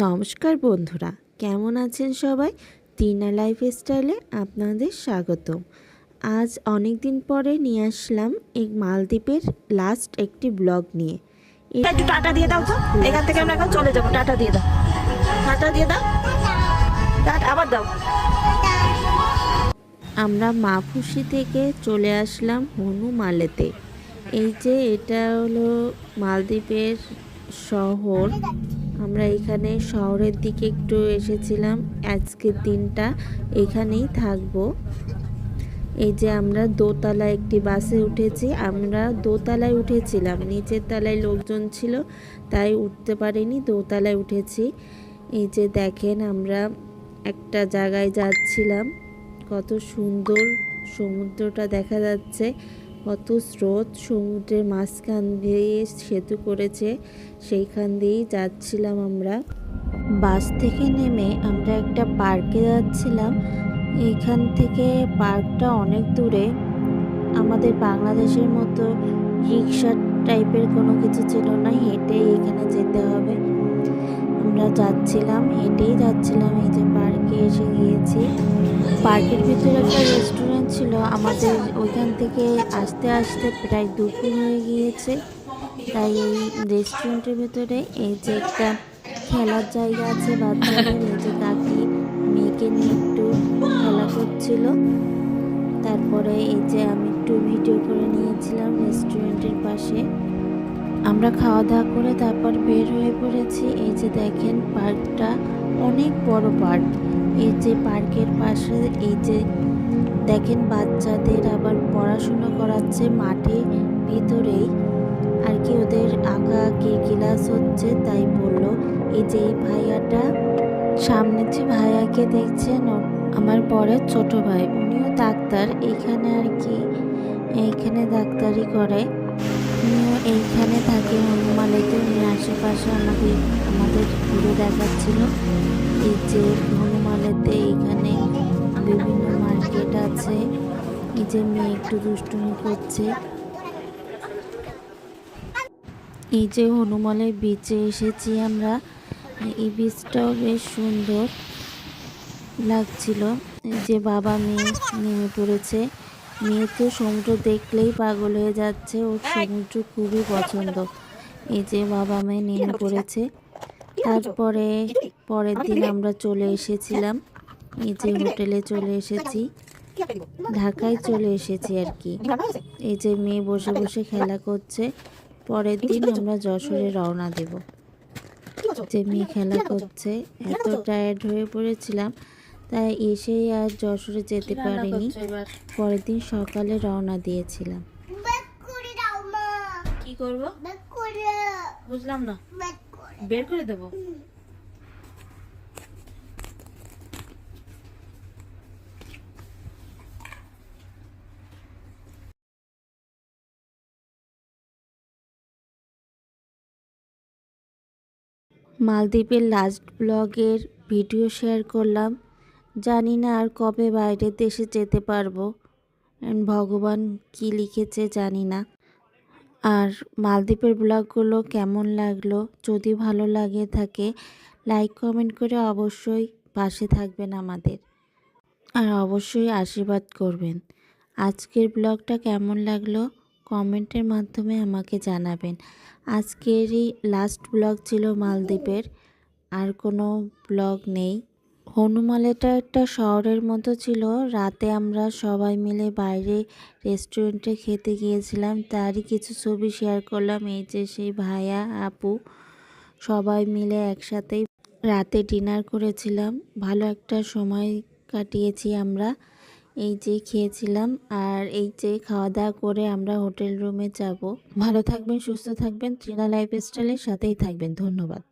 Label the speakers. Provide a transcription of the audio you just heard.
Speaker 1: নমস্কার বন্ধুরা, কেমন আছেন সবাই? টিনা লাইফস্টাইলে আপনাদের স্বাগতম। আজ অনেক দিন পরে নিয়ে আসলাম এই মালদ্বীপের লাস্ট একটি ব্লগ নিয়ে।
Speaker 2: একটু টাটা দিয়ে দাও তো, এখান থেকে আমরা এখন চলে যাবো। টাটা দিয়ে দাও, টাটা দিয়ে দাও, টাটা আবার দাও।
Speaker 1: আমরা মাফুসি থেকে চলে আসলাম হনুমালেতে। এই যে এটা হলো মালদ্বীপের শহর। আমরা এখানে শহরের দিকে একটু এসেছিলাম, আজকের দিনটা এখানেই থাকবো। এই যে আমরা দোতলায় একটি বাসে উঠেছি। আমরা দোতলায় উঠেছিলাম, নিচের তলায় লোকজন ছিল তাই উঠতে পারিনি, দোতলায় উঠেছি। এই যে দেখেন আমরা একটা জায়গায় যাচ্ছিলাম, কত সুন্দর সমুদ্রটা দেখা যাচ্ছে, কত স্রোত, সমুদ্রের মাঝখান দিয়ে সেতু করেছে, সেইখান দিয়েই যাচ্ছিলাম আমরা। বাস থেকে নেমে আমরা একটা পার্কে যাচ্ছিলাম। এখান থেকে পার্কটা অনেক দূরে, আমাদের বাংলাদেশের মতো রিক্সা টাইপের কোনো কিছু ছিল না, হেঁটেই এখানে যেতে হবে। আমরা যাচ্ছিলাম, হেঁটেই যাচ্ছিলাম। এই যে পার্কে এসে গিয়েছি। পার্কের ভিতরে একটা রেস্টুরেন্ট ছিল, আমাদের ওইখান থেকে আসতে আসতে প্রায় দুপুর হয়ে গিয়েছে। তাই এই রেস্টুরেন্টের ভিতরে এই যে একটা খেলার জায়গা আছে বাচ্চাদের। এই যে কাকি মেয়েকে নিয়ে একটু খেলা করছিল। তারপরে এই যে আমি একটু ভিডিও করে নিয়েছিলাম রেস্টুরেন্টের পাশে। আমরা খাওয়া দাওয়া করে তারপর বের হয়ে পড়েছি। এই যে দেখেন পার্কটা অনেক বড় পার্ক। এই যে পার্কের পাশে এই যে দেখেন বাচ্চাদের আবার পড়াশুনো করাচ্ছে মাঠে ভিতরেই আর কি, ওদের আঁকা কি ক্লাস হচ্ছে তাই বললো। এই যে এই ভাইয়াটা সামনে যে ভাইয়াকে দেখছেন আমার পরের ছোট ভাই, উনিও ডাক্তার এইখানে আর কি, এইখানে ডাক্তারি করে। উনিও এইখানে থাকে হনুমালেতে। উনি আশেপাশে আমাদের ঘুরে দেখাচ্ছিল। এই যে হনুমালেতে এইখানে বিভিন্ন মার্কেট আছে। এই যে মেয়ে একটু দুষ্টুমি করছে। এই যে হনুমালের বিচে এসেছি আমরা। এই বিচটাও বেশ সুন্দর লাগছিল। যে বাবা মেয়ে নেমে পড়েছে। মেয়ে তো সমুদ্র দেখলেই পাগল হয়ে যাচ্ছে, ওর সমুদ্র খুবই পছন্দ। এই যে বাবা মেয়ে নেমে পড়েছে। তারপরে পরের দিন আমরা চলে এসেছিলাম, এই যে হোটেলে চলে এসেছি, ঢাকায় চলে এসেছি আর কি। এই যে মেয়ে বসে বসে খেলা করছে। পরের দিন আমরা যশোরে রওনা দেব। যে মেয়ে খেলা করছে, এত টায়ার্ড হয়ে পড়েছিলাম তাই এসেই আর যশোরে যেতে পারিনি। পরের দিন সকালে রওনা দিয়েছিলাম।
Speaker 2: কি করব বুঝলাম না, বের করে দেবো।
Speaker 1: মালদ্বীপের লাস্ট ব্লগের ভিডিও শেয়ার করলাম। জানি না আর কবে বাইরের দেশে যেতে পারবো, ভগবান কি লিখেছে জানি না। আর মালদ্বীপের ব্লগগুলো কেমন লাগলো, যদি ভালো লাগে থাকে লাইক কমেন্ট করে অবশ্যই পাশে থাকবেন আমাদের, আর অবশ্যই আশীর্বাদ করবেন। আজকের ব্লগটা কেমন লাগলো কমেন্টের মাধ্যমে আমাকে জানাবেন। আজকেরই লাস্ট ব্লগ ছিল মালদ্বীপের, আর কোনো ব্লগ নেই। হনুমালেটা একটা শহরের মতো ছিল। রাতে আমরা সবাই মিলে বাইরে রেস্টুরেন্টে খেতে গিয়েছিলাম, তারই কিছু ছবি শেয়ার করলাম। এই যে সেই ভাইয়া আপু সবাই মিলে একসাথেই রাতে ডিনার করেছিলাম, ভালো একটা সময় কাটিয়েছি আমরা। এই যে খেয়েছিলাম, আর এই যে খাওয়া দাওয়া করে আমরা হোটেল রুমে যাব। ভালো থাকবেন, সুস্থ থাকবেন, টিনা লাইফস্টাইলের সাথেই থাকবেন। ধন্যবাদ।